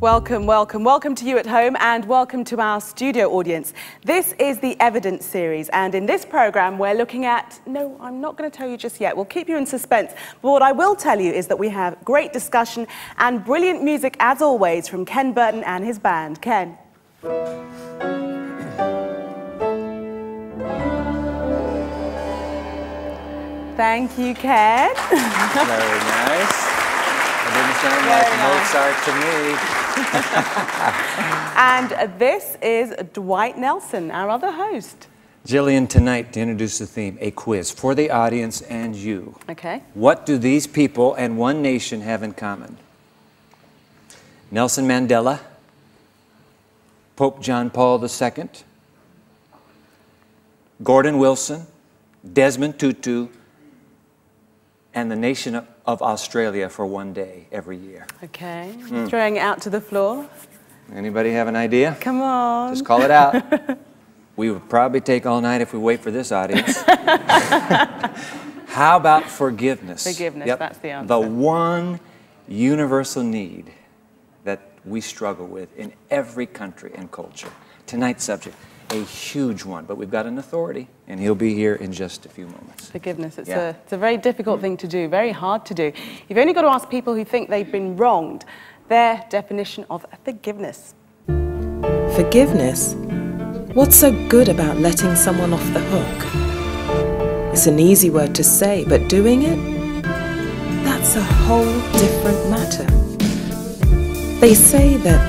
Welcome, welcome, welcome to you at home and welcome to our studio audience. This is the Evidence series, and in this programme we're looking at... No, I'm not going to tell you just yet. We'll keep you in suspense. But what I will tell you is that we have great discussion and brilliant music, as always, from Ken Burton and his band. Ken. Thank you, Ken. Very nice. It didn't sound like Mozart to me. And this is Dwight Nelson, our other host. Jillian, tonight, to introduce the theme, a quiz for the audience and you. Okay. What do these people and one nation have in common? Nelson Mandela, Pope John Paul II, Gordon Wilson, Desmond Tutu, and the nation of Australia for one day every year. Okay, throwing it out to the floor. Anybody have an idea? Come on. Just call it out. We would probably take all night if we wait for this audience. How about forgiveness? Forgiveness, yep. That's the answer. The one universal need that we struggle with in every country and culture. Tonight's subject, a huge one, but we've got an authority, and he'll be here in just a few moments. Forgiveness, it's a very difficult thing to do, very hard to do. You've only got to ask people who think they've been wronged their definition of forgiveness. Forgiveness? What's so good about letting someone off the hook? It's an easy word to say, but doing it? That's a whole different matter. They say that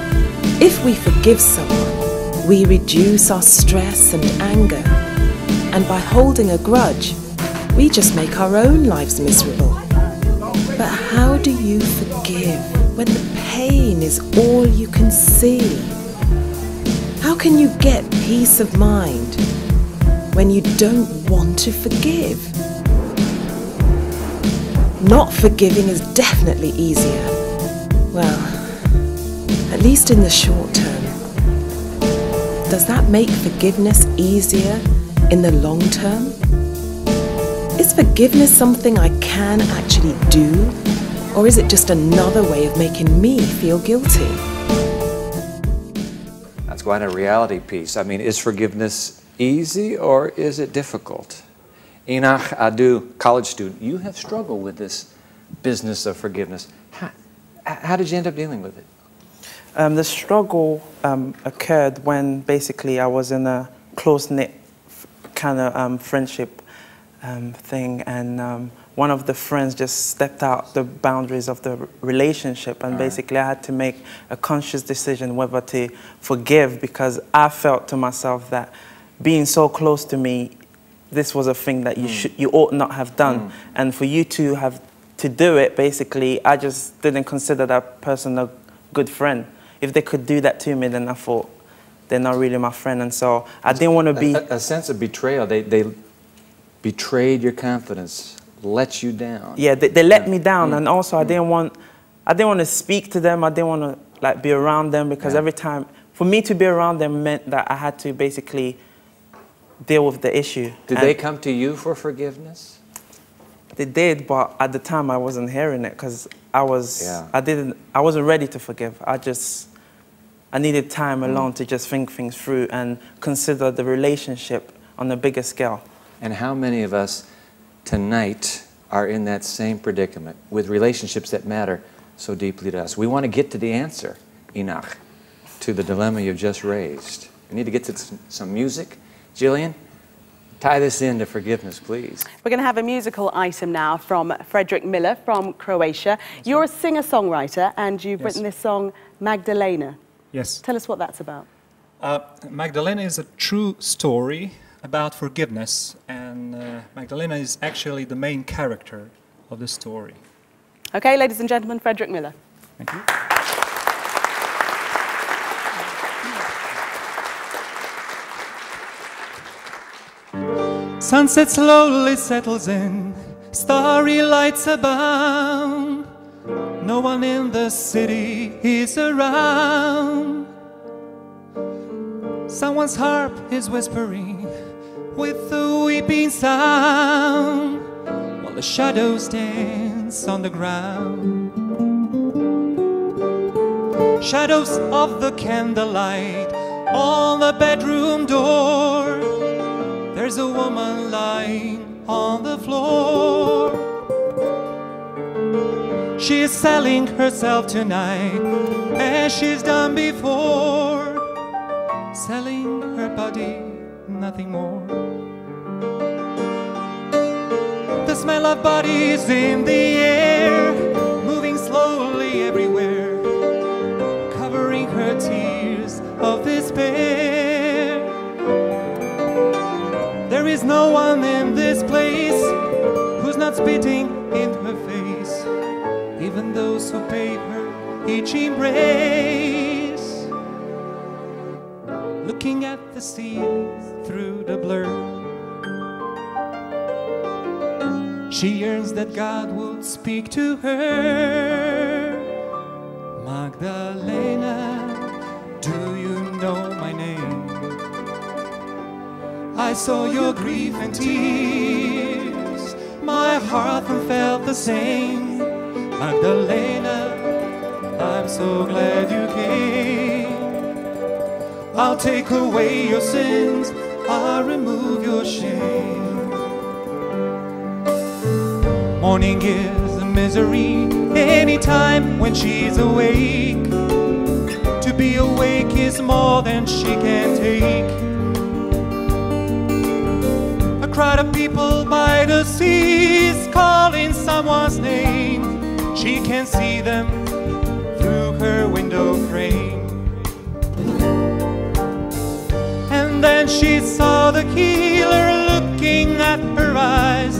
if we forgive someone, we reduce our stress and anger, and by holding a grudge, we just make our own lives miserable. But how do you forgive when the pain is all you can see? How can you get peace of mind when you don't want to forgive? Not forgiving is definitely easier. Well, at least in the short term. Does that make forgiveness easier in the long term? Is forgiveness something I can actually do, or is it just another way of making me feel guilty? That's quite a reality piece. I mean, is forgiveness easy or is it difficult? Enoch Adu, college student, you have struggled with this business of forgiveness. How did you end up dealing with it? The struggle occurred when basically I was in a close-knit kind of friendship thing, and one of the friends just stepped out the boundaries of the relationship, and basically I had to make a conscious decision whether to forgive, because I felt to myself that being so close to me, this was a thing that you ought not have done, and for you to have to do it, basically I just didn't consider that person a good friend. If they could do that to me, then I thought they're not really my friend, and so I didn't want to be... A sense of betrayal. They betrayed your confidence, let you down. Yeah, they let me down, and also I didn't want to speak to them. I didn't want to like be around them, because every time for me to be around them meant that I had to basically deal with the issue. Did they come to you for forgiveness? They did, but at the time I wasn't hearing it, because I wasn't ready to forgive. I needed time alone to just think things through and consider the relationship on a bigger scale. And how many of us tonight are in that same predicament with relationships that matter so deeply to us? We want to get to the answer, Enoch, to the dilemma you've just raised. We need to get to some music. Jillian, tie this into forgiveness, please. We're going to have a musical item now from Frederick Miller from Croatia. You're a singer-songwriter, and you've written this song, Magdalena. Yes. Tell us what that's about. Magdalena is a true story about forgiveness, and Magdalena is actually the main character of the story. Okay, ladies and gentlemen, Frederick Miller. Thank you. Sunset slowly settles in, starry lights abound. No one in the city is around. Someone's harp is whispering with a weeping sound, while the shadows dance on the ground. shadows of the candlelight on the bedroom door. There's a woman lying on the floor. She is selling herself tonight as she's done before, selling her body, nothing more. The smell of bodies in the air, moving slowly everywhere, covering her tears of despair. There is no one in this place who's not spitting in her face, even those who pay her each embrace, looking at the sea through the blur. She yearns that God would speak to her. Magdalena, do you know my name? I saw your grief and tears, my heart felt the same. Magdalena, I'm so glad you came. I'll take away your sins, I'll remove your shame. Morning is a misery anytime when she's awake. To be awake is more than she can take. A crowd of people by the seas calling someone's name. She can see them through her window frame. And then she saw the healer looking at her eyes.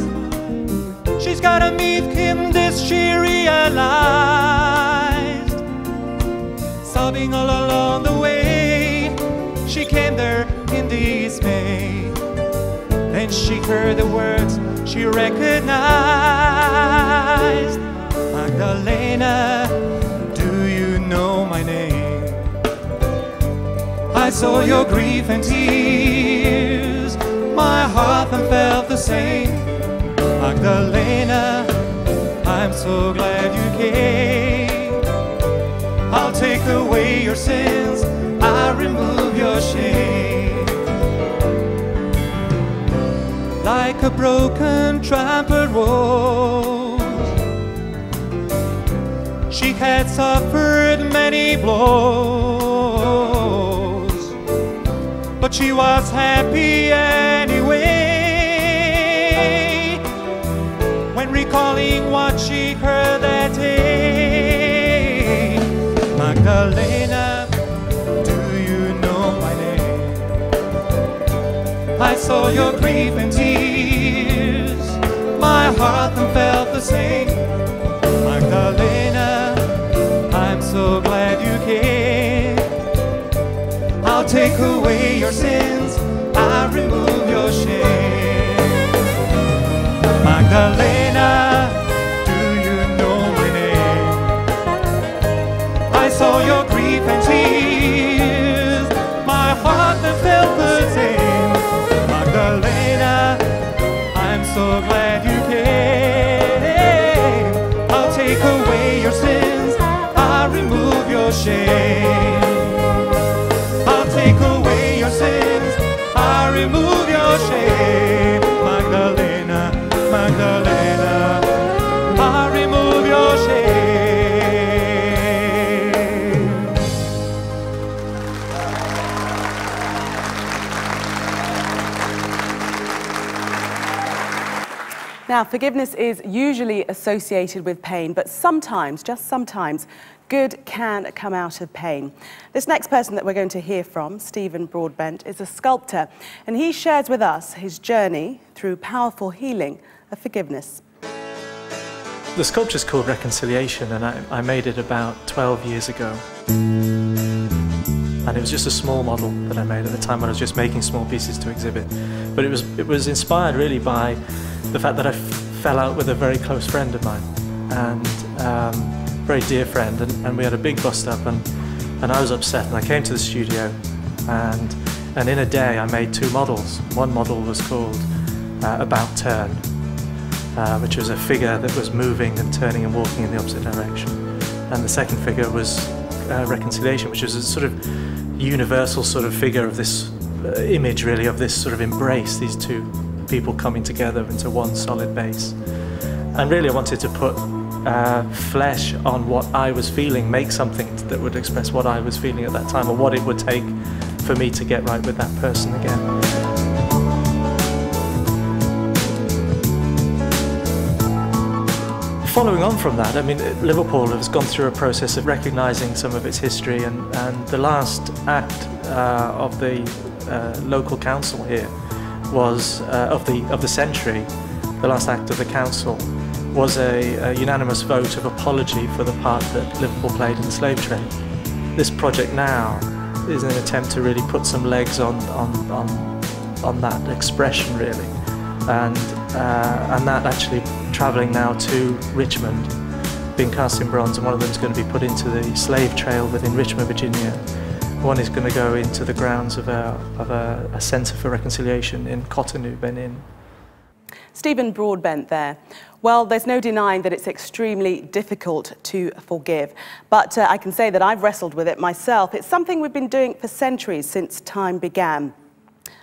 She's gotta meet him, this she realized. Sobbing all along the way, she came there in dismay. Then she heard the words she recognized. Magdalena, do you know my name? I saw your grief and tears, my heart felt the same. Magdalena, I'm so glad you came. I'll take away your sins, I'll remove your shame. Like a broken trampled rose, she had suffered many blows, but she was happy anyway. Recalling what she heard that day. Magdalena, do you know my name? I saw your grief and tears, my heart felt the same. Magdalena, I'm so glad you came. I'll take away your sins, I'll remove your shame. Magdalena, do you know my name? I saw your grief and tears, my heart that felt the same. Magdalena, I'm so glad you came. I'll take away your sins, I'll remove your shame. I'll take away your sins, I'll remove your shame. Magdalena, Magdalena, I'll remove your shame. Now, forgiveness is usually associated with pain, but sometimes, just sometimes, good can come out of pain. This next person that we're going to hear from, Stephen Broadbent, is a sculptor, and he shares with us his journey through powerful healing of forgiveness. The sculpture's called Reconciliation, and I made it about 12 years ago. And it was just a small model that I made at the time when I was just making small pieces to exhibit. But it was inspired really by the fact that I fell out with a very close friend of mine, and very dear friend, and we had a big bust-up, and I was upset, and I came to the studio, and in a day I made two models. One model was called About Turn, which was a figure that was moving and turning and walking in the opposite direction. And the second figure was reconciliation, which is a sort of universal sort of figure of this image, really, of this sort of embrace, these two people coming together into one solid base. And really I wanted to put flesh on what I was feeling, make something that would express what I was feeling at that time, or what it would take for me to get right with that person again. Following on from that, I mean, Liverpool has gone through a process of recognising some of its history, and the last act of the local council here was, of the century, the last act of the council was a unanimous vote of apology for the part that Liverpool played in the slave trade. This project now is an attempt to really put some legs on that expression, really, and that actually travelling now to Richmond, being cast in bronze, and one of them is going to be put into the slave trail within Richmond, Virginia. One is going to go into the grounds of a centre for reconciliation in Cotonou, Benin. Stephen Broadbent there. Well, there's no denying that it's extremely difficult to forgive, but I can say that I've wrestled with it myself. It's something we've been doing for centuries, since time began.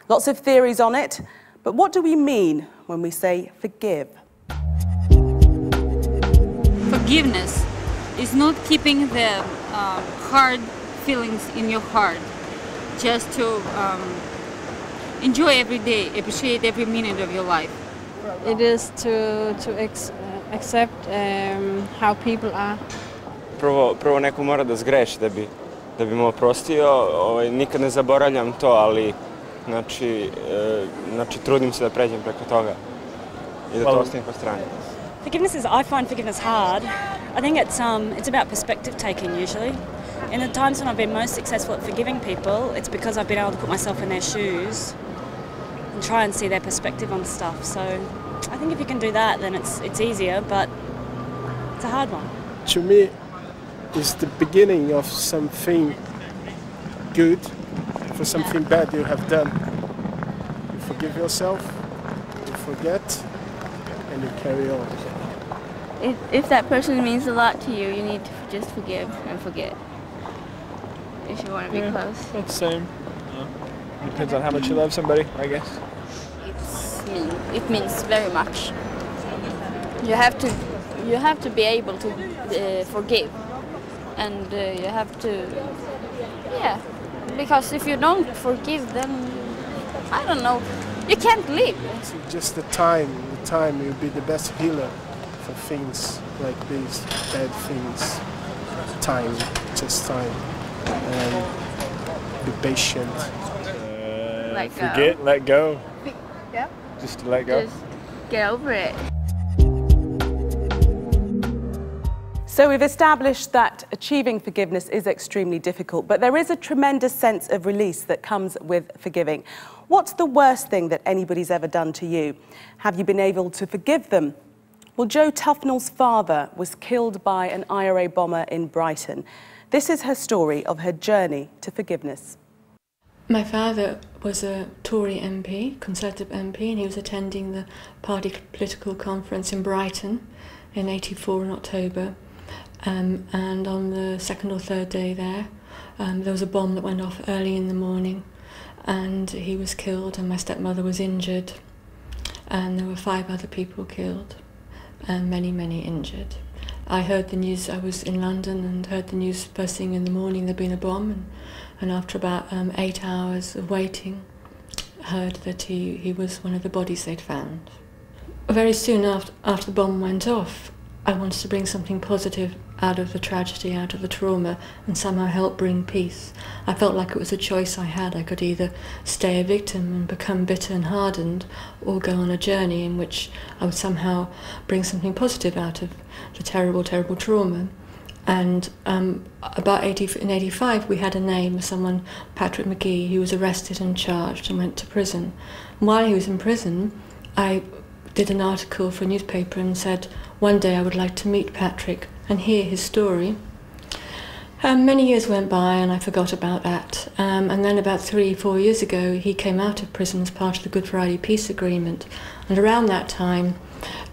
Lots of theories on it, but what do we mean when we say forgive? Forgiveness is not keeping the hard feelings in your heart, just to enjoy every day, appreciate every minute of your life. It is to accept how people are. Prvo neko mora da zgreši da bi mu oprostio. Nikad ne zaboravljam to, ali znači trudim se da pređem preko toga I da to ostavim po strani. I find forgiveness hard. I think it's about perspective taking usually. In the times when I've been most successful at forgiving people, it's because I've been able to put myself in their shoes and try and see their perspective on stuff. So I think if you can do that, then it's easier, but it's a hard one. To me, it's the beginning of something good for something bad you have done. You forgive yourself, you forget, and you carry on. If that person means a lot to you, you need to just forgive and forget. If you want to be close. It's the same. Depends on how much you love somebody, I guess. It means very much. You have to be able to forgive, and you have to, yeah. Because if you don't forgive, then I don't know, you can't live. It's just the time will be the best healer for things like these bad things. Just time. And be patient. Forget, let go. Yep. Just to let go. Just get over it. So we've established that achieving forgiveness is extremely difficult, but there is a tremendous sense of release that comes with forgiving. What's the worst thing that anybody's ever done to you? Have you been able to forgive them? Well, Jo Tufnell's father was killed by an IRA bomber in Brighton. This is her story of her journey to forgiveness. My father was a Tory MP, Conservative MP, and he was attending the party political conference in Brighton in '84 in October. And on the second or third day there was a bomb that went off early in the morning, and he was killed and my stepmother was injured, and there were 5 other people killed and many, many injured. I heard the news, I was in London and heard the news first thing in the morning there'd been a bomb, and after about 8 hours of waiting, heard that he was one of the bodies they'd found. Very soon after the bomb went off, I wanted to bring something positive out of the tragedy, out of the trauma, and somehow help bring peace. I felt like it was a choice I had. I could either stay a victim and become bitter and hardened, or go on a journey in which I would somehow bring something positive out of the terrible, terrible trauma. And in '85 we had a name, someone, Patrick McGee, who was arrested and charged and went to prison. And while he was in prison, I did an article for a newspaper and said, one day I would like to meet Patrick and hear his story. Many years went by and I forgot about that. And then about 3-4 years ago, he came out of prison as part of the Good Friday Peace Agreement. And around that time,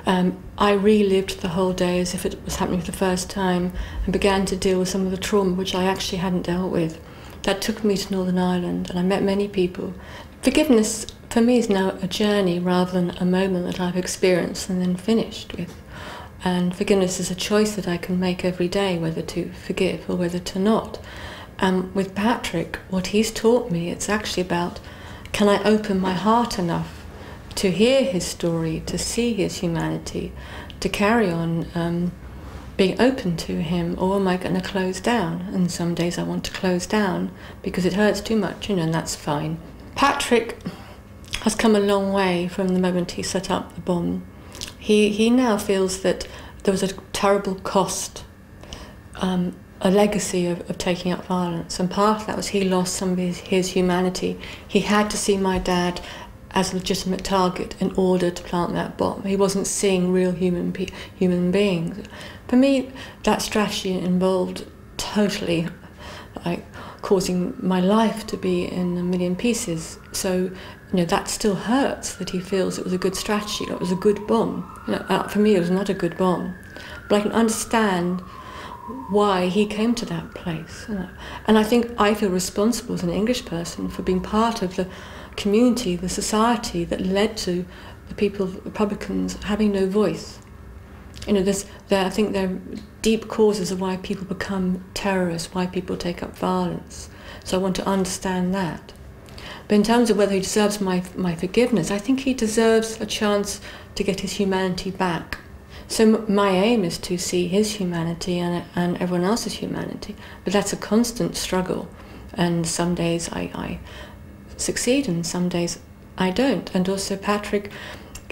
I relived the whole day as if it was happening for the first time and began to deal with some of the trauma which I actually hadn't dealt with. That took me to Northern Ireland, and I met many people. Forgiveness for me is now a journey rather than a moment that I've experienced and then finished with. And forgiveness is a choice that I can make every day, whether to forgive or whether to not. With Patrick, what he's taught me, it's actually about, can I open my heart enough to hear his story, to see his humanity, to carry on being open to him, or am I going to close down? And some days I want to close down because it hurts too much, you know, and that's fine. Patrick has come a long way from the moment he set up the bomb. He now feels that there was a terrible cost, a legacy of taking up violence, and part of that was he lost some of his humanity. He had to see my dad as a legitimate target in order to plant that bomb. He wasn't seeing real human beings. For me, that strategy involved totally like causing my life to be in a million pieces. So, you know, that still hurts that he feels it was a good strategy, it was a good bomb. You know, for me, it was not a good bomb. But I can understand why he came to that place. You know. And I think I feel responsible as an English person for being part of the community, the society that led to the people, Republicans, having no voice. You know, I think there are deep causes of why people become terrorists, why people take up violence. So I want to understand that. But in terms of whether he deserves my forgiveness, I think he deserves a chance to get his humanity back. So my aim is to see his humanity and everyone else's humanity. But that's a constant struggle. And some days I succeed and some days I don't. And also Patrick,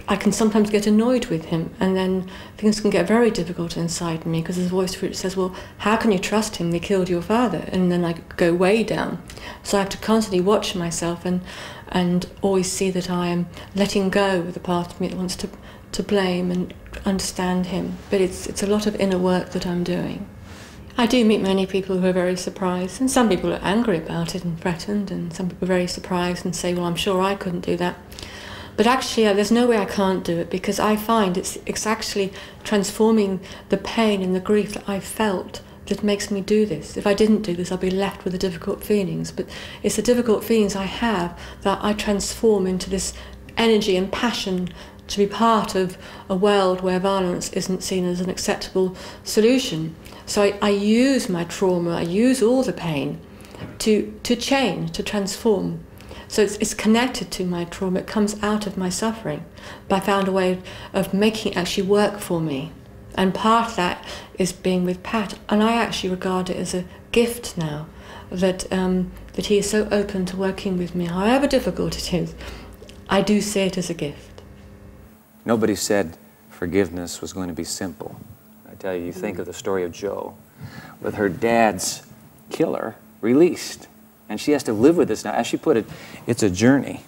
I can sometimes get annoyed with him, and then things can get very difficult inside me because his voice says, well, how can you trust him? They killed your father. And then I go way down. So I have to constantly watch myself and always see that I am letting go of the part of me that wants to blame and understand him. But it's a lot of inner work that I'm doing. I do meet many people who are very surprised, and some people are angry about it and threatened, and some people are very surprised and say, well, I'm sure I couldn't do that. But actually, there's no way I can't do it, because I find it's actually transforming the pain and the grief that I've felt that makes me do this. If I didn't do this, I'd be left with the difficult feelings. But it's the difficult feelings I have that I transform into this energy and passion to be part of a world where violence isn't seen as an acceptable solution. So I use my trauma, I use all the pain to change, to transform. So it's connected to my trauma, it comes out of my suffering. But I found a way of making it actually work for me. And part of that is being with Pat. And I actually regard it as a gift now, that he is so open to working with me, however difficult it is. I do see it as a gift. Nobody said forgiveness was going to be simple. I tell you, you think of the story of Jo, with her dad's killer released. And she has to live with this now. As she put it, it's a journey.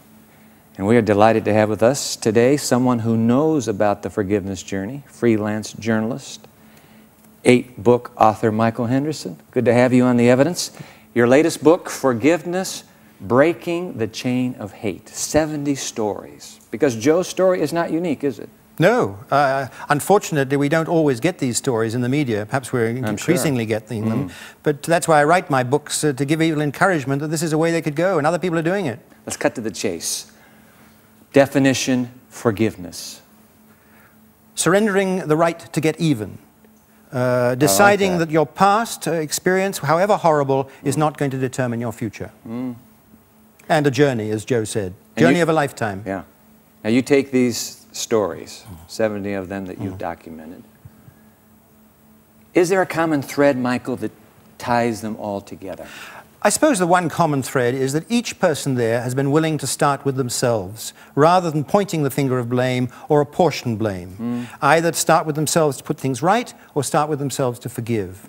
And we are delighted to have with us today someone who knows about the forgiveness journey, freelance journalist, 8-book author Michael Henderson. Good to have you on The Evidence. Your latest book, Forgiveness, Breaking the Chain of Hate, 70 stories. Because Jo's story is not unique, is it? No. Unfortunately, we don't always get these stories in the media. Perhaps we're increasingly getting them. But that's why I write my books, to give people encouragement that this is a way they could go, and other people are doing it. Let's cut to the chase. Definition, forgiveness. Surrendering the right to get even. Deciding that your past experience, however horrible, is not going to determine your future. And a journey, as Jo said. Journey of a lifetime. Yeah. Now you take these stories, 70 of them that you've documented. Is there a common thread, Michael, that ties them all together? I suppose the one common thread is that each person there has been willing to start with themselves, rather than pointing the finger of blame or apportion blame. Either start with themselves to put things right, or start with themselves to forgive.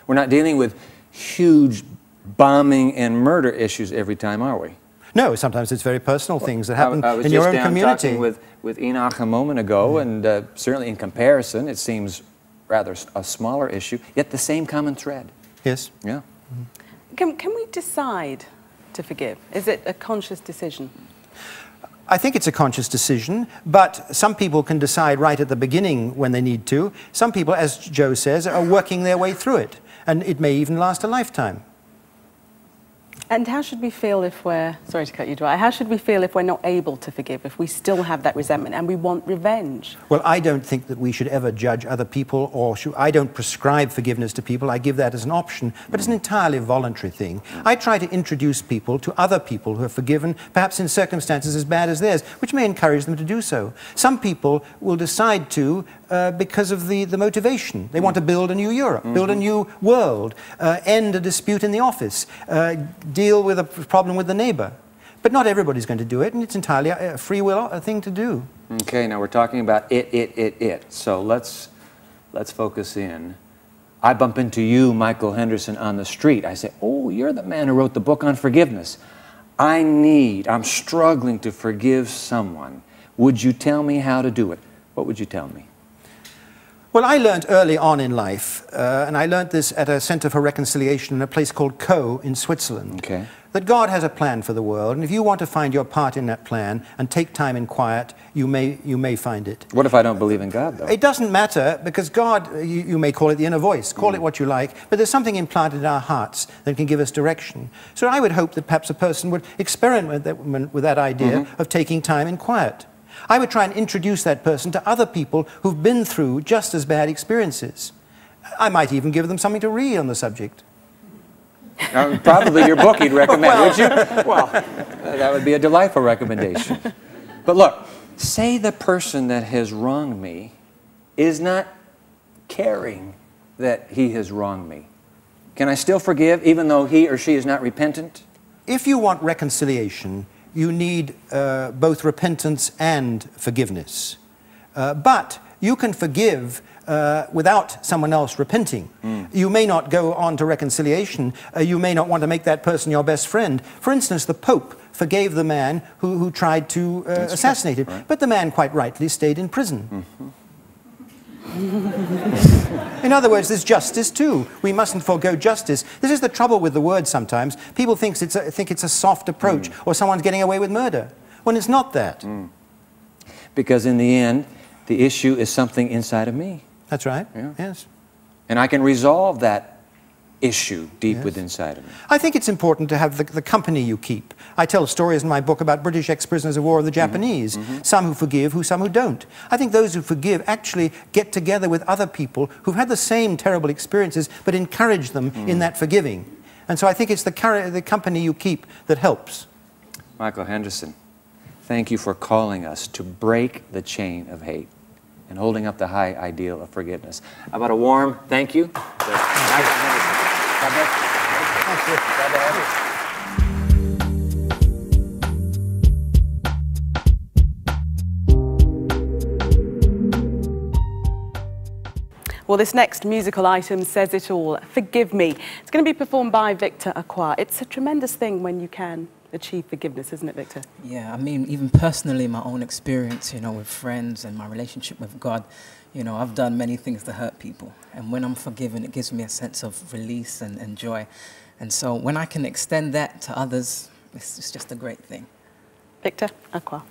We're not dealing with huge bombing and murder issues every time, are we? No, sometimes it's very personal things that happen in your own community. I was just talking with Enoch a moment ago, and certainly in comparison, it seems rather a smaller issue, yet the same common thread. Yes. Yeah. Can we decide to forgive? Is it a conscious decision? I think it's a conscious decision, but some people can decide right at the beginning when they need to. Some people, as Joe says, are working their way through it, and it may even last a lifetime. And how should we feel if we're, sorry to cut you, Dwight, how should we feel if we're not able to forgive, if we still have that resentment and we want revenge? Well, I don't think that we should ever judge other people, or I don't prescribe forgiveness to people. I give that as an option, but it's an entirely voluntary thing. I try to introduce people to other people who have forgiven, perhaps in circumstances as bad as theirs, which may encourage them to do so. Some people will decide to because of the motivation. They want to build a new Europe, build a new world, end a dispute in the office, deal with a problem with the neighbor. But not everybody's going to do it, and it's entirely a free will thing to do. Okay, now we're talking about it. So let's focus in. I bump into you, Michael Henderson, on the street. I say, oh, you're the man who wrote the book on forgiveness. I'm struggling to forgive someone. Would you tell me how to do it? What would you tell me? Well, I learned early on in life, and I learned this at a Center for Reconciliation in a place called Co in Switzerland, that God has a plan for the world, and if you want to find your part in that plan and take time in quiet, you may find it. What if I don't believe in God, though? It doesn't matter, because God, you may call it the inner voice, call it what you like, but there's something implanted in our hearts that can give us direction. So I would hope that perhaps a person would experiment with that idea of taking time in quiet. I would try and introduce that person to other people who've been through just as bad experiences. I might even give them something to read on the subject. Probably your book you'd recommend, would you? Well, that would be a delightful recommendation. But look, say the person that has wronged me is not caring that he has wronged me. Can I still forgive even though he or she is not repentant? If you want reconciliation, you need both repentance and forgiveness. But you can forgive without someone else repenting. You may not go on to reconciliation. You may not want to make that person your best friend. For instance, the Pope forgave the man who tried to assassinate him, but the man quite rightly stayed in prison. In other words, there's justice too. We mustn't forego justice. This is the trouble with the word sometimes. People think it's a soft approach, or someone's getting away with murder, when it's not that. Because in the end, the issue is something inside of me. That's right, yes. And I can resolve that issue deep within inside of me. I think it's important to have the company you keep. I tell stories in my book about British ex-prisoners of war of the Japanese, some who forgive, some who don't. I think those who forgive actually get together with other people who've had the same terrible experiences, but encourage them in that forgiving. And so I think it's the company you keep that helps. Michael Henderson, thank you for calling us to break the chain of hate and holding up the high ideal of forgiveness. How about a warm thank you? Michael Henderson. God bless you. Thank you. Glad to have you. Well, this next musical item says it all. Forgive Me. It's going to be performed by Victor Acquah. It's a tremendous thing when you can achieve forgiveness, isn't it, Victor? Yeah, I mean, even personally, my own experience, you know, with friends and my relationship with God, you know, I've done many things to hurt people. And when I'm forgiven, it gives me a sense of release and joy. And so when I can extend that to others, it's just a great thing. Victor Acquah.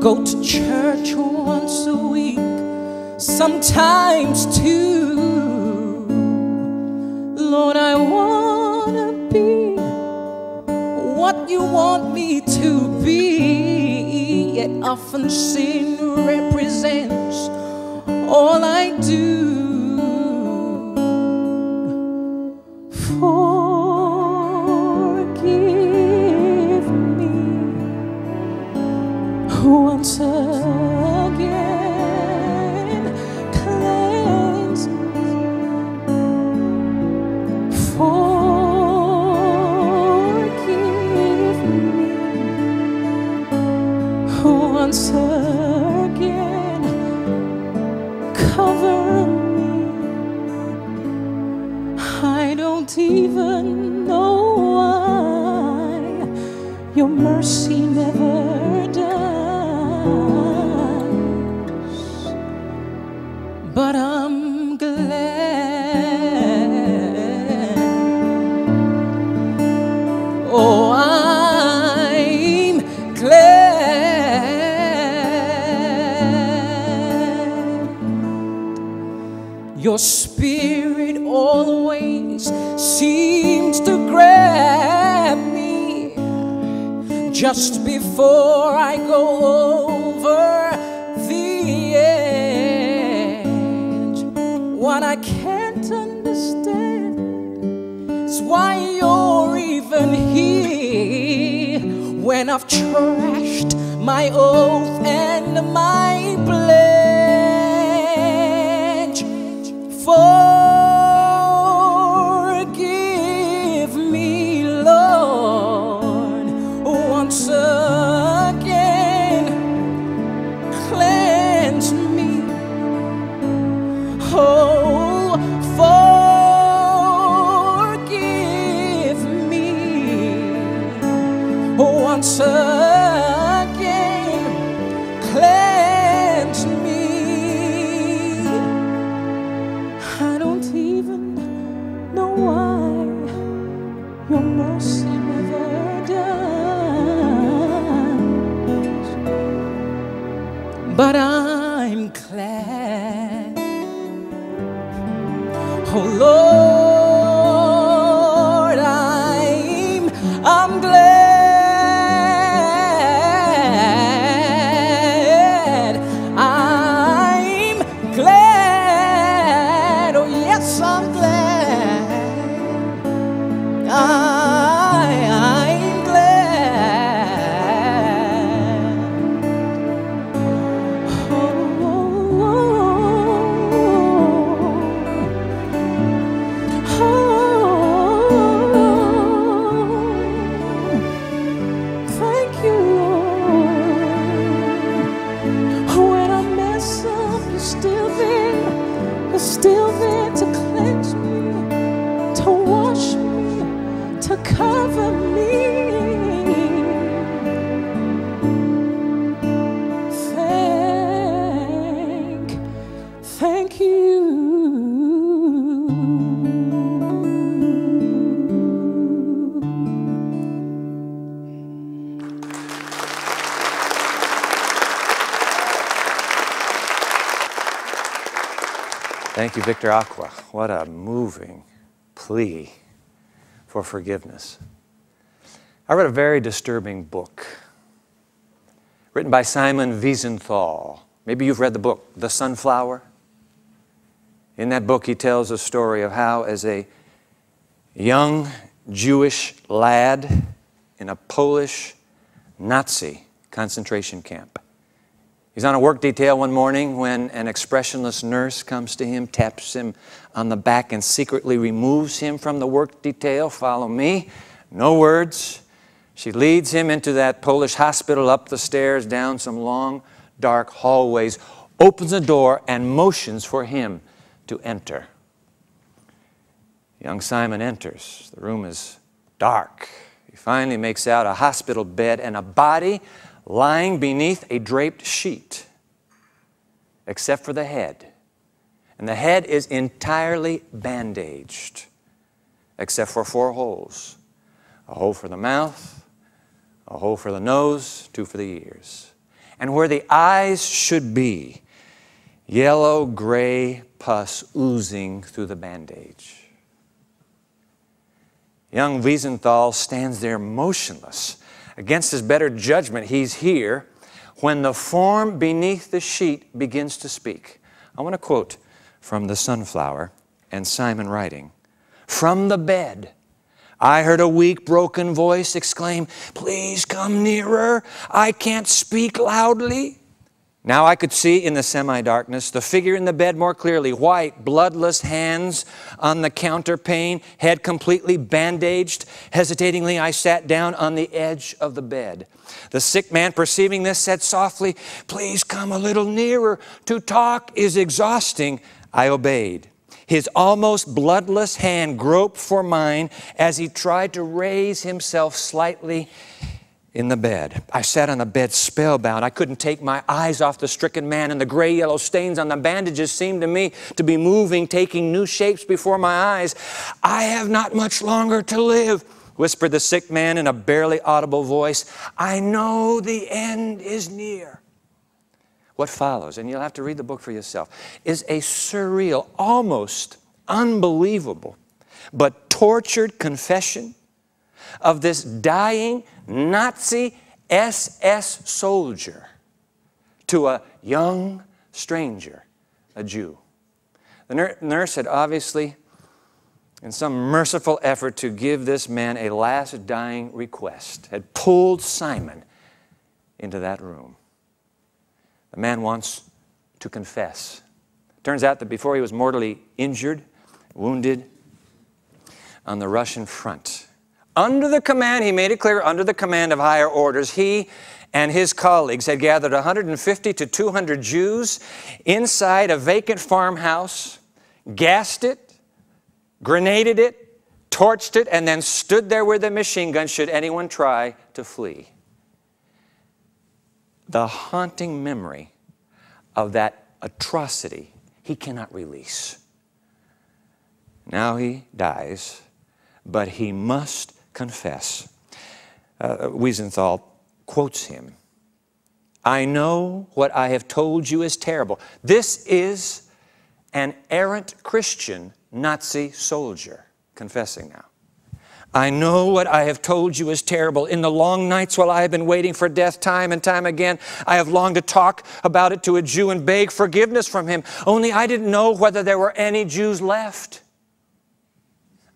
Go to church once a week, sometimes two. Lord, I wanna be what you want me to be, yet often sin represents all I do. Forgive me once again, even know why your mercy never dies, but I'm glad. Oh, I'm glad. Your spirit always seems to grab me just before I go over the edge. What I can't understand is why you're even here when I've trashed my oath and my pledge. Forgive me, Lord, once again. Cleanse me. Oh, forgive me once again. Cleanse me. I don't even know why your mercy never dies, but I'm glad. Oh Lord, I'm glad. I'm glad. Oh yes, I'm glad. I'm glad. Thank you, Lord. When I mess up, you're still there. You're still there to cleanse me, to wash me, to cover me. Thank you. Thank you, Victor Aqua. What a moving plea for forgiveness. I read a very disturbing book written by Simon Wiesenthal. Maybe you've read the book, The Sunflower. In that book, he tells a story of how, as a young Jewish lad in a Polish Nazi concentration camp, he's on a work detail one morning when an expressionless nurse comes to him, taps him on the back, and secretly removes him from the work detail. Follow me. No words. She leads him into that Polish hospital, up the stairs, down some long, dark hallways, opens the door, and motions for him to enter. Young Simon enters. The room is dark. He finally makes out a hospital bed and a body lying beneath a draped sheet, except for the head. And the head is entirely bandaged, except for 4 holes. A hole for the mouth, a hole for the nose, 2 for the ears. And where the eyes should be, yellow-gray pus oozing through the bandage. Young Wiesenthal stands there motionless. Against his better judgment, he's here when the form beneath the sheet begins to speak. I want to quote from The Sunflower and Simon writing. From the bed, I heard a weak, broken voice exclaim, "Please come nearer. I can't speak loudly." Now I could see in the semi-darkness the figure in the bed more clearly. White, bloodless hands on the counterpane, head completely bandaged. Hesitatingly, I sat down on the edge of the bed. The sick man, perceiving this, said softly, "Please come a little nearer. To talk is exhausting." I obeyed. His almost bloodless hand groped for mine as he tried to raise himself slightly in the bed. I sat on the bed spellbound. I couldn't take my eyes off the stricken man, and the gray-yellow stains on the bandages seemed to me to be moving, taking new shapes before my eyes. "I have not much longer to live," whispered the sick man in a barely audible voice. "I know the end is near." What follows, and you'll have to read the book for yourself, is a surreal, almost unbelievable, but tortured confession of this dying Nazi SS soldier to a young stranger, a Jew. The nurse had obviously, in some merciful effort to give this man a last dying request, had pulled Simon into that room. The man wants to confess. Turns out that before he was mortally injured, wounded on the Russian front, under the command, he made it clear, under the command of higher orders, he and his colleagues had gathered 150 to 200 Jews inside a vacant farmhouse, gassed it, grenaded it, torched it, and then stood there with a machine gun should anyone try to flee. The haunting memory of that atrocity he cannot release. Now he dies, but he must confess. Wiesenthal quotes him. "I know what I have told you is terrible." This is an errant Christian Nazi soldier confessing now. "I know what I have told you is terrible. In the long nights while I have been waiting for death time and time again, I have longed to talk about it to a Jew and beg forgiveness from him. Only I didn't know whether there were any Jews left.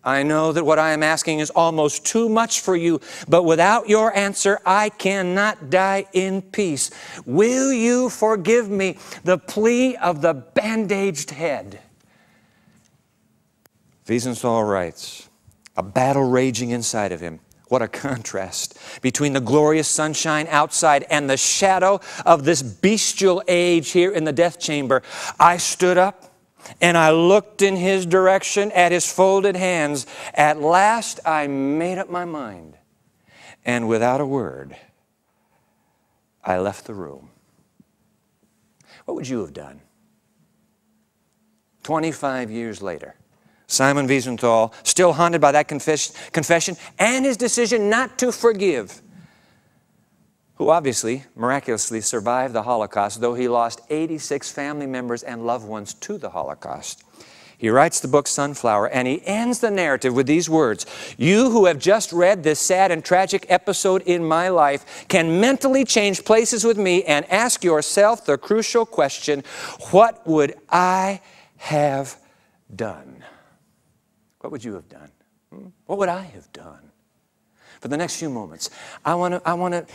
I know that what I am asking is almost too much for you, but without your answer, I cannot die in peace. Will you forgive me?" The plea of the bandaged head. Wiesenthal writes, a battle raging inside of him. What a contrast between the glorious sunshine outside and the shadow of this bestial age here in the death chamber. I stood up and I looked in his direction at his folded hands. At last I made up my mind, and without a word, I left the room. What would you have done? 25 years later, Simon Wiesenthal, still haunted by that confession and his decision not to forgive, who obviously miraculously survived the Holocaust, though he lost 86 family members and loved ones to the Holocaust. He writes the book Sunflower, and he ends the narrative with these words: "You who have just read this sad and tragic episode in my life can mentally change places with me and ask yourself the crucial question, what would I have done?" What would you have done? What would I have done? For the next few moments, I want to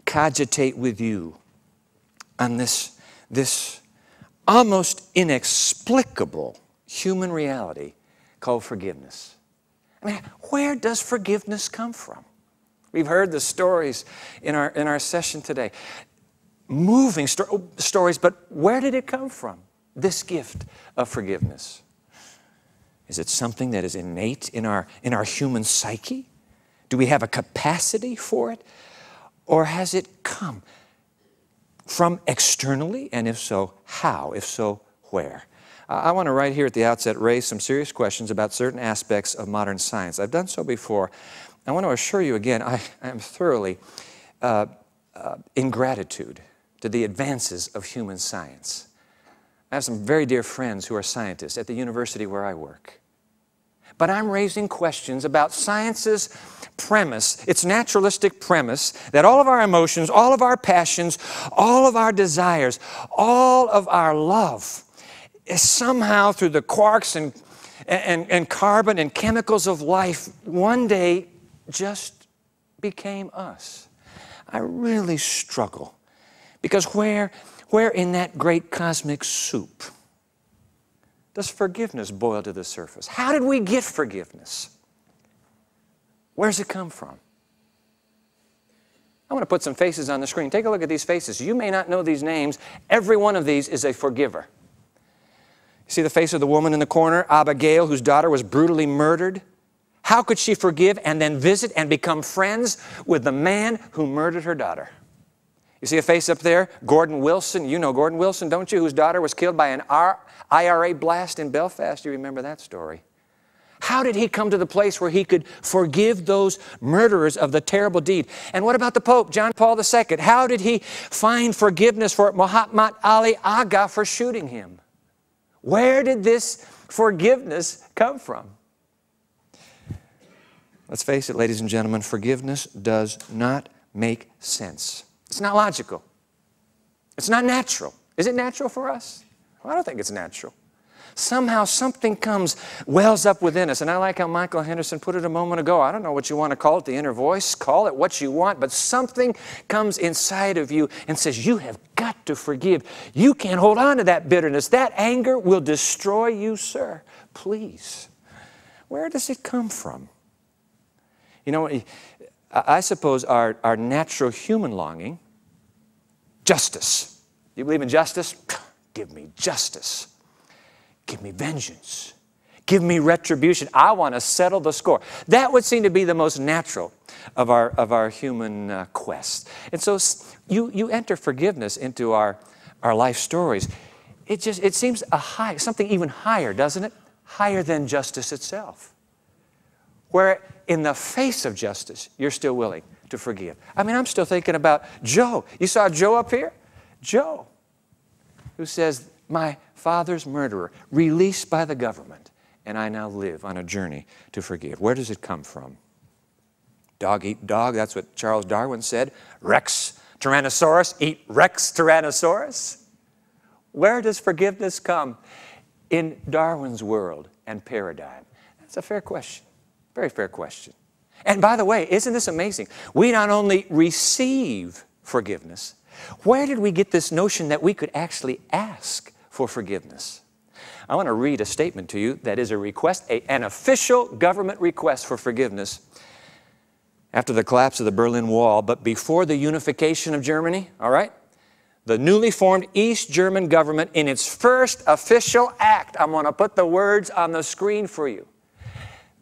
cogitate with you on this almost inexplicable human reality called forgiveness. I mean, where does forgiveness come from? We've heard the stories in our session today. Moving stories, but where did it come from? This gift of forgiveness. Is it something that is innate in our human psyche? Do we have a capacity for it? Or has it come from externally? And if so, how? If so, where? I want to right here at the outset raise some serious questions about certain aspects of modern science. I've done so before. I want to assure you again, I am thoroughly in gratitude to the advances of human science. I have some very dear friends who are scientists at the university where I work. But I'm raising questions about science's premise, its naturalistic premise, that all of our emotions, all of our passions, all of our desires, all of our love is somehow through the quarks and carbon and chemicals of life one day just became us. I really struggle because where in that great cosmic soup does forgiveness boil to the surface? How did we get forgiveness? Where's it come from? I want to put some faces on the screen. Take a look at these faces. You may not know these names. Every one of these is a forgiver. See the face of the woman in the corner, Abigail, whose daughter was brutally murdered? How could she forgive and then visit and become friends with the man who murdered her daughter? You see a face up there? Gordon Wilson. You know Gordon Wilson, don't you? Whose daughter was killed by an IRA blast in Belfast. You remember that story. How did he come to the place where he could forgive those murderers of the terrible deed? And what about the Pope, John Paul II? How did he find forgiveness for Muhammad Ali Agha for shooting him? Where did this forgiveness come from? Let's face it, ladies and gentlemen, forgiveness does not make sense. It's not logical. It's not natural. Is it natural for us? Well, I don't think it's natural. Somehow something wells up within us. And I like how Michael Henderson put it a moment ago. I don't know what you want to call it, the inner voice. Call it what you want. But something comes inside of you and says, you have got to forgive. You can't hold on to that bitterness. That anger will destroy you, sir. Please. Where does it come from? You know, I suppose our natural human longing, justice. You believe in justice? Give me justice. Give me vengeance. Give me retribution. I want to settle the score. That would seem to be the most natural of our human quest. And so you enter forgiveness into our life stories. It seems something even higher, doesn't it? Higher than justice itself. Where in the face of justice, you're still willing to forgive. I mean, I'm still thinking about Joe. You saw Joe up here? Joe, who says, my father's murderer, released by the government, and I now live on a journey to forgive. Where does it come from? Dog eat dog, that's what Charles Darwin said. Rex Tyrannosaurus eat Rex Tyrannosaurus. Where does forgiveness come in Darwin's world and paradigm? That's a fair question. Very fair question. And by the way, isn't this amazing? We not only receive forgiveness, where did we get this notion that we could actually ask for forgiveness? I want to read a statement to you that is a request, an official government request for forgiveness after the collapse of the Berlin Wall, but before the unification of Germany, all right? The newly formed East German government, in its first official act, I'm going to put the words on the screen for you.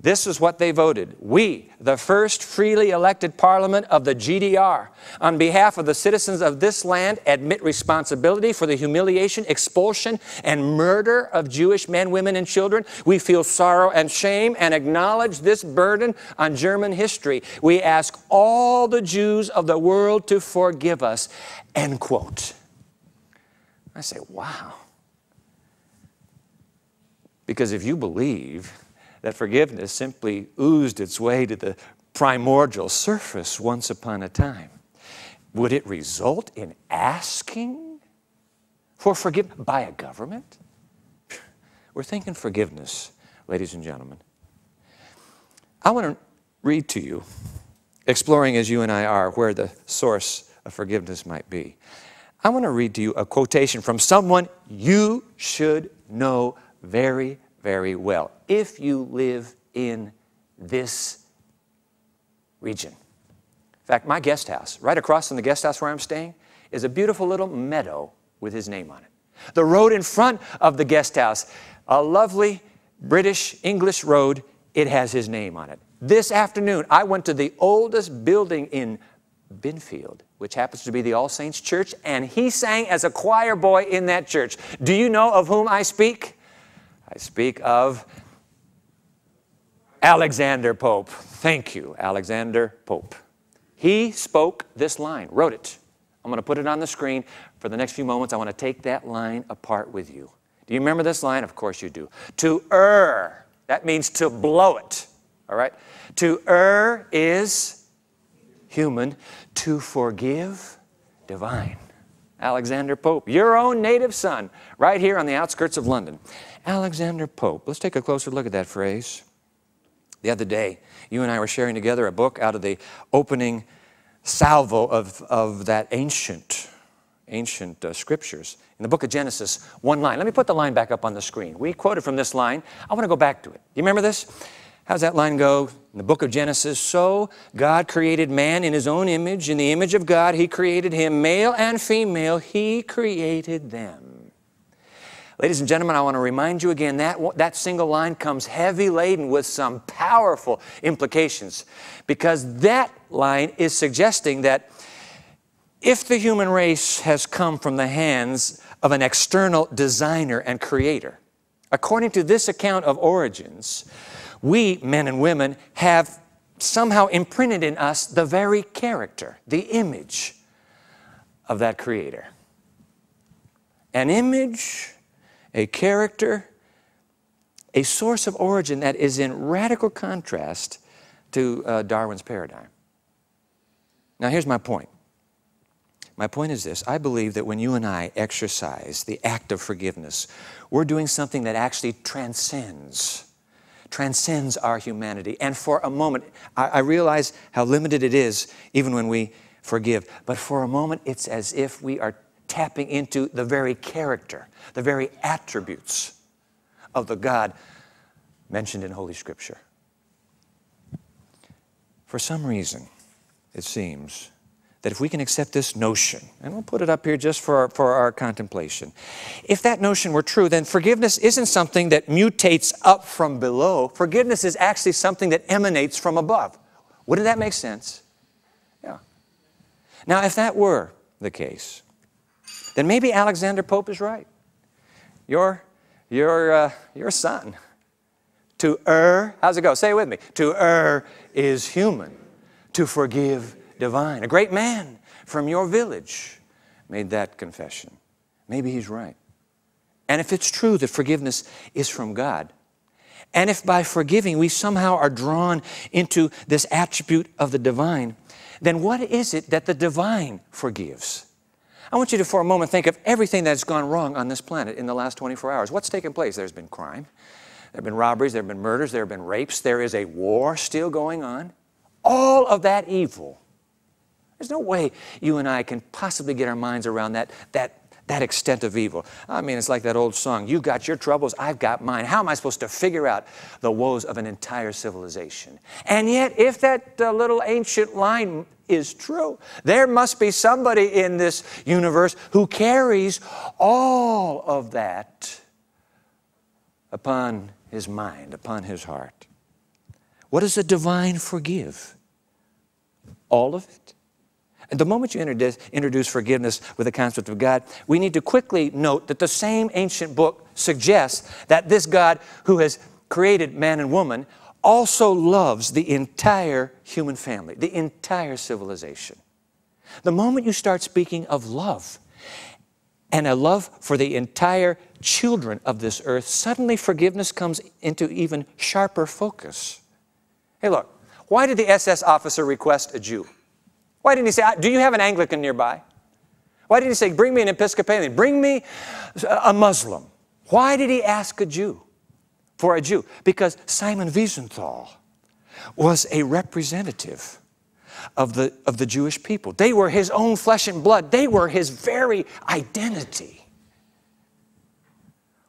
This is what they voted. We, the first freely elected parliament of the GDR, on behalf of the citizens of this land, admit responsibility for the humiliation, expulsion, and murder of Jewish men, women, and children. We feel sorrow and shame and acknowledge this burden on German history. We ask all the Jews of the world to forgive us. End quote. I say, wow. Because if you believe that forgiveness simply oozed its way to the primordial surface once upon a time, would it result in asking for forgiveness by a government? We're thinking forgiveness, ladies and gentlemen. I want to read to you, exploring as you and I are where the source of forgiveness might be. I want to read to you a quotation from someone you should know very, very well if you live in this region. In fact, my guest house, right across from the guest house where I'm staying, is a beautiful little meadow with his name on it. The road in front of the guest house, a lovely British English road, it has his name on it. This afternoon, I went to the oldest building in Binfield, which happens to be the All Saints Church, and he sang as a choir boy in that church. Do you know of whom I speak? I speak of Alexander Pope. Thank you, Alexander Pope. He spoke this line, wrote it. I'm going to put it on the screen. For the next few moments, I want to take that line apart with you. Do you remember this line? Of course you do. To err, that means to blow it, all right? To err is human. To forgive, divine. Alexander Pope, your own native son, right here on the outskirts of London. Alexander Pope. Let's take a closer look at that phrase. The other day, you and I were sharing together a book out of the opening salvo of that ancient scriptures. In the book of Genesis, one line. Let me put the line back up on the screen. We quoted from this line. I want to go back to it. Do you remember this? How's that line go? In the book of Genesis, so God created man in his own image. In the image of God, he created him. Male and female, he created them. Ladies and gentlemen, I want to remind you again that single line comes heavy laden with some powerful implications, because that line is suggesting that if the human race has come from the hands of an external designer and creator, according to this account of origins, we, men and women, have somehow imprinted in us the very character, the image of that creator. An image, a character, a source of origin that is in radical contrast to Darwin's paradigm. Now, here's my point. My point is this. I believe that when you and I exercise the act of forgiveness, we're doing something that actually transcends our humanity. And for a moment, I realize how limited it is even when we forgive. But for a moment, it's as if we are tapping into the very character, the very attributes of the God mentioned in Holy Scripture. For some reason, it seems that if we can accept this notion, and we'll put it up here just for our contemplation, if that notion were true, then forgiveness isn't something that mutates up from below. Forgiveness is actually something that emanates from above. Wouldn't that make sense? Yeah. Now, if that were the case, then maybe Alexander Pope is right. Your son. To err, how's it go? Say it with me. To err is human. To forgive divine. A great man from your village made that confession. Maybe he's right. And if it's true that forgiveness is from God, and if by forgiving we somehow are drawn into this attribute of the divine, then what is it that the divine forgives? I want you to, for a moment, think of everything that's gone wrong on this planet in the last 24 hours. What's taken place? There's been crime. There have been robberies. There have been murders. There have been rapes. There is a war still going on. All of that evil. There's no way you and I can possibly get our minds around that extent of evil. I mean, it's like that old song, you've got your troubles, I've got mine. How am I supposed to figure out the woes of an entire civilization? And yet, if that little ancient line is true, there must be somebody in this universe who carries all of that upon his mind, upon his heart. What does the divine forgive? All of it? And the moment you introduce forgiveness with the concept of God, we need to quickly note that the same ancient book suggests that this God who has created man and woman also loves the entire human family, the entire civilization. The moment you start speaking of love, and a love for the entire children of this earth, suddenly forgiveness comes into even sharper focus. Hey, look, why did the SS officer request a Jew? Why didn't he say, do you have an Anglican nearby? Why didn't he say, bring me an Episcopalian, bring me a Muslim? Why did he ask a Jew for a Jew? Because Simon Wiesenthal was a representative of the Jewish people. They were his own flesh and blood. They were his very identity.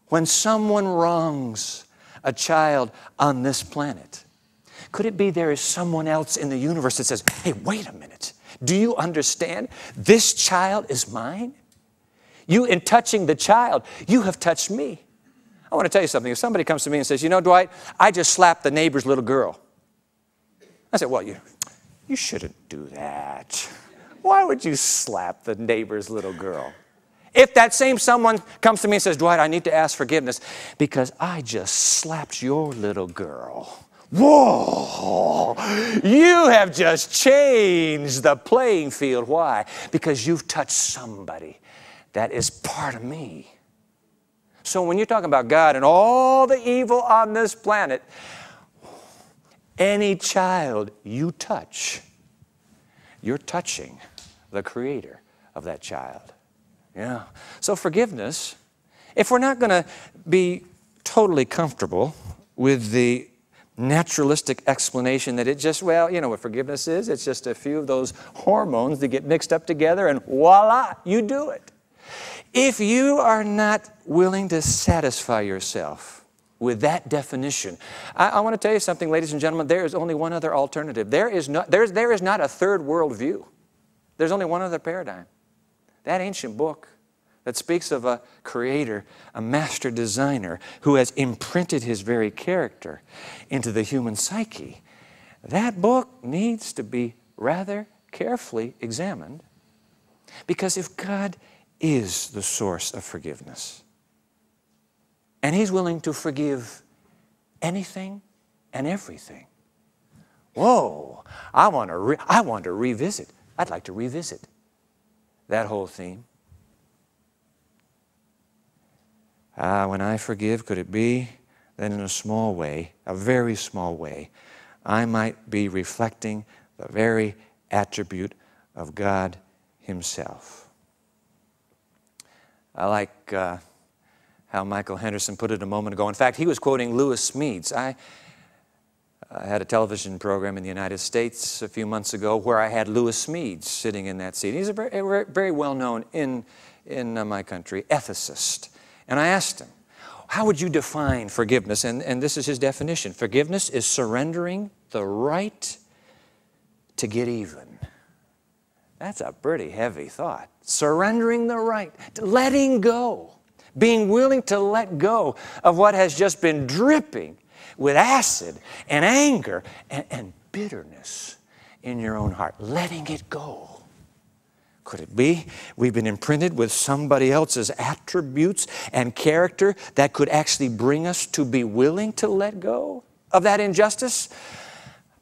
When someone wrongs a child on this planet, could it be there is someone else in the universe that says, hey, wait a minute. Do you understand? This child is mine. You, in touching the child, you have touched me. I want to tell you something. If somebody comes to me and says, you know, Dwight, I just slapped the neighbor's little girl. I said, well, you shouldn't do that. Why would you slap the neighbor's little girl? If that same someone comes to me and says, Dwight, I need to ask forgiveness because I just slapped your little girl. Whoa, you have just changed the playing field. Why? Because you've touched somebody that is part of me. So when you're talking about God and all the evil on this planet, any child you touch, you're touching the creator of that child. Yeah. So forgiveness, if we're not going to be totally comfortable with the naturalistic explanation that it just, well, you know what forgiveness is? It's just a few of those hormones that get mixed up together and voila, you do it. If you are not willing to satisfy yourself with that definition, I want to tell you something, ladies and gentlemen, there is only one other alternative. There is not a third world view. There's only one other paradigm. That ancient book that speaks of a creator, a master designer who has imprinted his very character into the human psyche, that book needs to be rather carefully examined, because if God is the source of forgiveness, and He's willing to forgive anything and everything, whoa, I want to revisit. I'd like to revisit that whole theme. When I forgive, could it be that in a small way, a very small way, I might be reflecting the very attribute of God Himself? I like how Michael Henderson put it a moment ago. In fact, he was quoting Lewis Smedes. I had a television program in the United States a few months ago where I had Lewis Smedes sitting in that seat. He's a very well-known in my country ethicist. And I asked him, how would you define forgiveness? And this is his definition. Forgiveness is surrendering the right to get even. That's a pretty heavy thought. Surrendering the right, letting go, being willing to let go of what has just been dripping with acid and anger and bitterness in your own heart. Letting it go. Could it be we've been imprinted with somebody else's attributes and character that could actually bring us to be willing to let go of that injustice?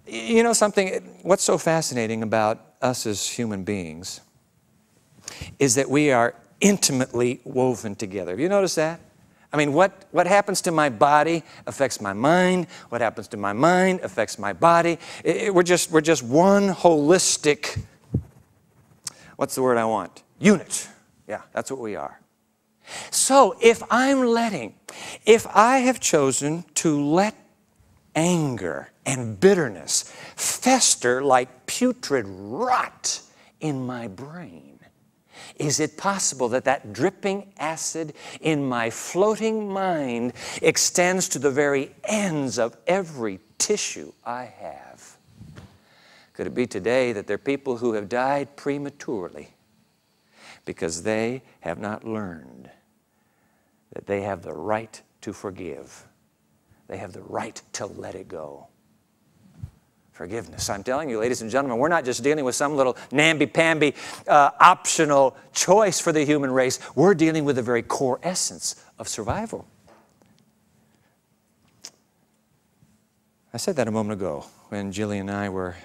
You know something, what's so fascinating about us as human beings is that we are intimately woven together. Have you noticed that? I mean, what happens to my body affects my mind. What happens to my mind affects my body. We're just one holistic, what's the word I want? Unit. Yeah, that's what we are. So if I have chosen to let anger and bitterness fester like putrid rot in my brain, is it possible that that dripping acid in my floating mind extends to the very ends of every tissue I have? Could it be today that there are people who have died prematurely because they have not learned that they have the right to forgive? They have the right to let it go. Forgiveness. I'm telling you, ladies and gentlemen, we're not just dealing with some little namby-pamby optional choice for the human race. We're dealing with the very core essence of survival. I said that a moment ago when Jillian and I were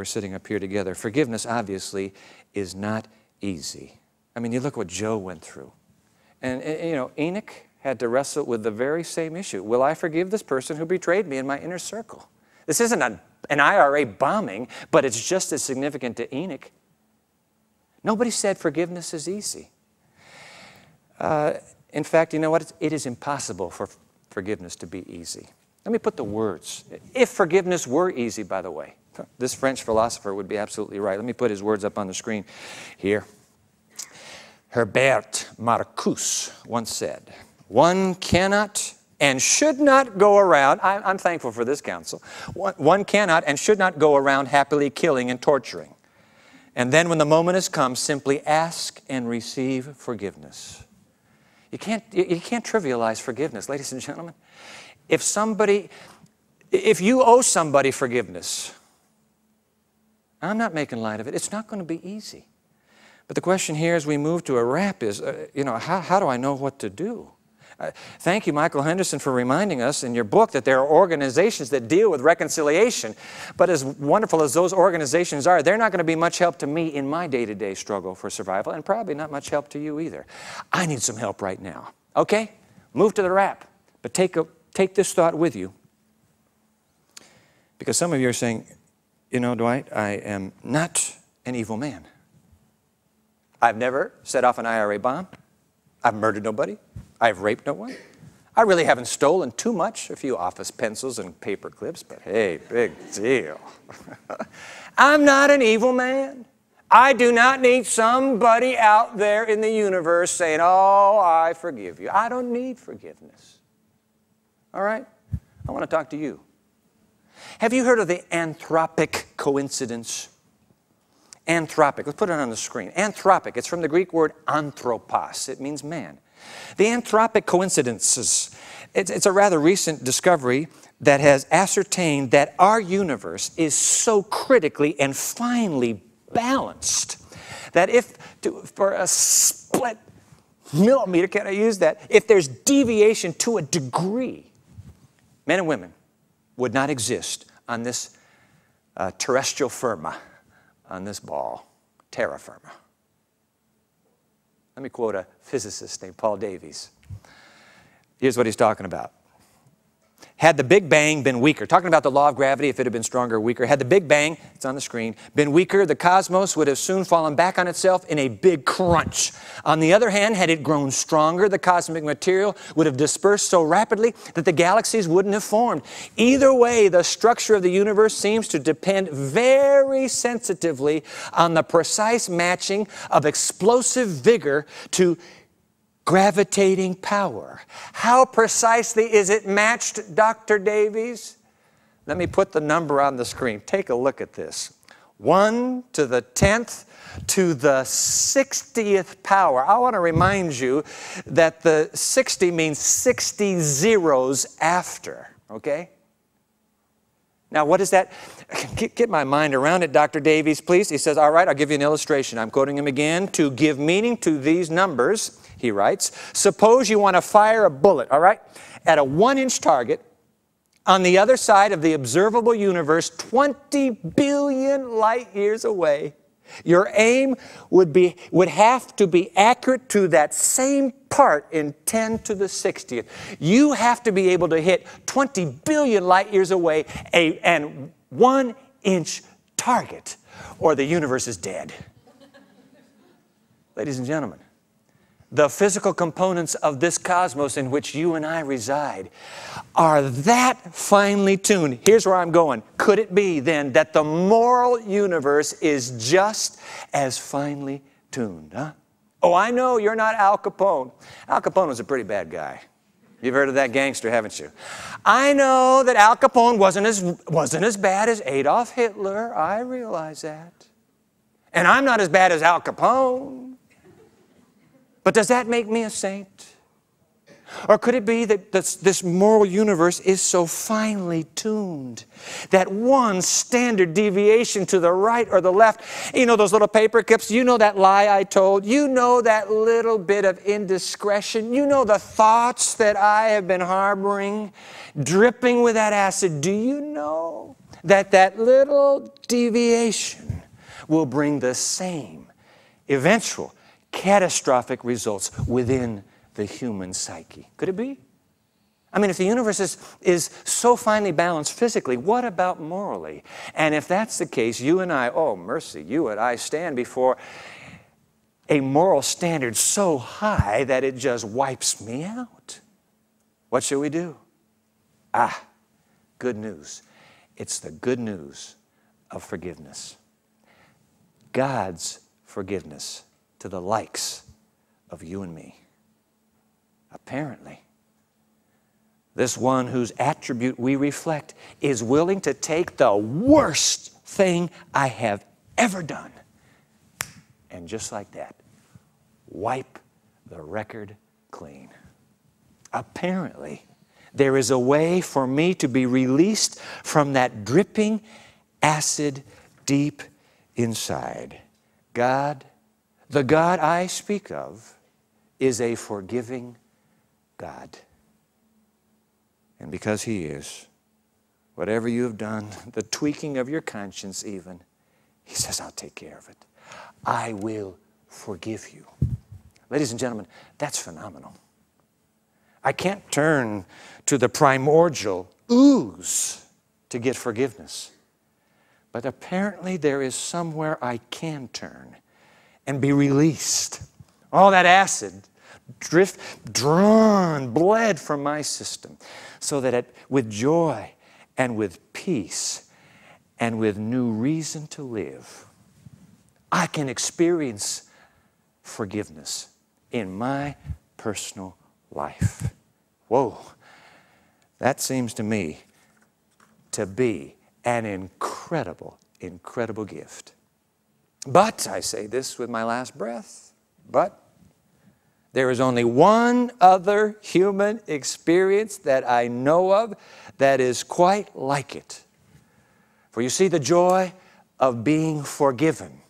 sitting up here together. Forgiveness, obviously, is not easy. I mean, you look what Joe went through. And you know, Enoch had to wrestle with the very same issue. Will I forgive this person who betrayed me in my inner circle? This isn't an IRA bombing, but it's just as significant to Enoch. Nobody said forgiveness is easy. In fact, you know what? It is impossible for forgiveness to be easy. Let me put the words. If forgiveness were easy, by the way, this French philosopher would be absolutely right. Let me put his words up on the screen here. Herbert Marcuse once said, one cannot and should not go around, I'm thankful for this counsel, one cannot and should not go around happily killing and torturing. And then when the moment has come, simply ask and receive forgiveness. You can't trivialize forgiveness, ladies and gentlemen. If you owe somebody forgiveness, I'm not making light of it, it's not going to be easy. But the question here as we move to a wrap is, how do I know what to do? Thank you, Michael Henderson, for reminding us in your book that there are organizations that deal with reconciliation. But as wonderful as those organizations are, they're not going to be much help to me in my day-to-day struggle for survival, and probably not much help to you either. I need some help right now. Okay? Move to the wrap. But take this thought with you. Because some of you are saying, you know, Dwight, I am not an evil man. I've never set off an IRA bomb. I've murdered nobody. I've raped no one. I really haven't stolen too much, a few office pencils and paper clips, but hey, big deal. I'm not an evil man. I do not need somebody out there in the universe saying, oh, I forgive you. I don't need forgiveness. All right? I want to talk to you. Have you heard of the anthropic coincidence? Anthropic. Let's put it on the screen. Anthropic. It's from the Greek word anthropos. It means man. The anthropic coincidences. It's a rather recent discovery that has ascertained that our universe is so critically and finely balanced that for a split millimeter, can I use that? If there's deviation to a degree, men and women would not exist on this terrestrial firma, on this ball, terra firma. Let me quote a physicist named Paul Davies. Here's what he's talking about. Had the Big Bang been weaker, talking about the law of gravity, if it had been stronger or weaker, had the Big Bang, it's on the screen, been weaker, the cosmos would have soon fallen back on itself in a big crunch. On the other hand, had it grown stronger, the cosmic material would have dispersed so rapidly that the galaxies wouldn't have formed. Either way, the structure of the universe seems to depend very sensitively on the precise matching of explosive vigor to gravitating power. How precisely is it matched, Dr. Davies? Let me put the number on the screen. Take a look at this. 1 to the 10th to the 60th power. I want to remind you that the 60 means 60 zeros after, okay? Now, what is that? Get my mind around it, Dr. Davies, please. He says, all right, I'll give you an illustration. I'm quoting him again. To give meaning to these numbers, he writes, suppose you want to fire a bullet, all right, at a 1-inch target on the other side of the observable universe, 20 billion light years away. Your aim would have to be accurate to that same part in 10 to the 60th. You have to be able to hit 20 billion light years away and 1-inch target, or the universe is dead. Ladies and gentlemen, the physical components of this cosmos in which you and I reside are that finely tuned. Here's where I'm going. Could it be then that the moral universe is just as finely tuned? Huh? Oh, I know you're not Al Capone. Al Capone was a pretty bad guy. You've heard of that gangster, haven't you? I know that Al Capone wasn't as bad as Adolf Hitler. I realize that. And I'm not as bad as Al Capone. But does that make me a saint? Or could it be that this moral universe is so finely tuned that one standard deviation to the right or the left, you know those little paper clips, you know that lie I told, you know that little bit of indiscretion, you know the thoughts that I have been harboring, dripping with that acid, do you know that that little deviation will bring the same eventual catastrophic results within the human psyche? Could it be? I mean, if the universe is so finely balanced physically, what about morally? And if that's the case, you and I, oh mercy, you and I stand before a moral standard so high that it just wipes me out. What should we do? Ah, good news. It's the good news of forgiveness. God's forgiveness to the likes of you and me. Apparently, this one whose attribute we reflect is willing to take the worst thing I have ever done and just like that, wipe the record clean. Apparently, there is a way for me to be released from that dripping acid deep inside. God, the God I speak of, is a forgiving God. And because He is, whatever you have done, the tweaking of your conscience even, He says, I'll take care of it. I will forgive you. Ladies and gentlemen, that's phenomenal. I can't turn to the primordial ooze to get forgiveness. But apparently there is somewhere I can turn and be released. All that acid bled from my system so that with joy and with peace and with new reason to live, I can experience forgiveness in my personal life. Whoa, that seems to me to be an incredible, incredible gift. But, I say this with my last breath, but there is only one other human experience that I know of that is quite like it. For you see, the joy of being forgiven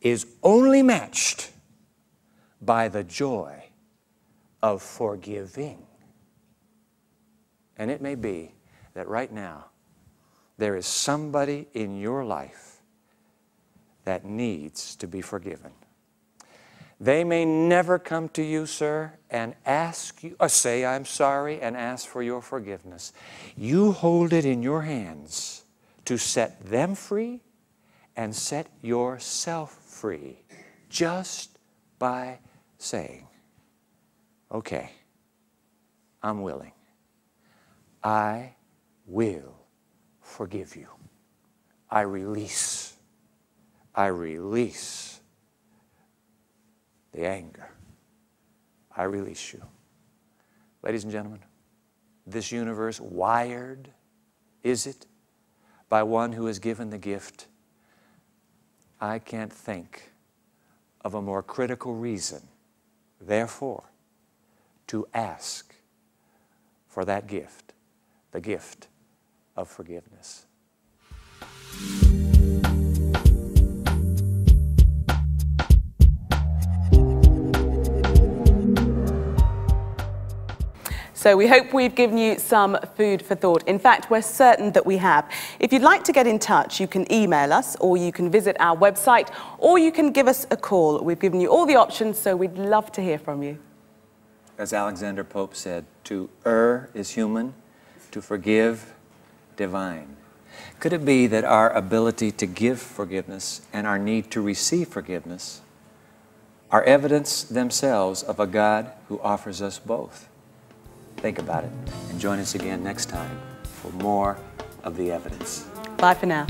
is only matched by the joy of forgiving. And it may be that right now there is somebody in your life that needs to be forgiven. They may never come to you, sir, and ask you, or say, I'm sorry, and ask for your forgiveness. You hold it in your hands to set them free and set yourself free just by saying, okay, I'm willing. I will forgive you. I release the anger. I release you. Ladies and gentlemen, this universe wired, is it, by one who is given the gift? I can't think of a more critical reason, therefore, to ask for that gift, the gift of forgiveness. So we hope we've given you some food for thought. In fact, we're certain that we have. If you'd like to get in touch, you can email us, or you can visit our website, or you can give us a call. We've given you all the options, so we'd love to hear from you. As Alexander Pope said, to err is human, to forgive, divine. Could it be that our ability to give forgiveness and our need to receive forgiveness are evidence themselves of a God who offers us both? Think about it, and join us again next time for more of The Evidence. Bye for now.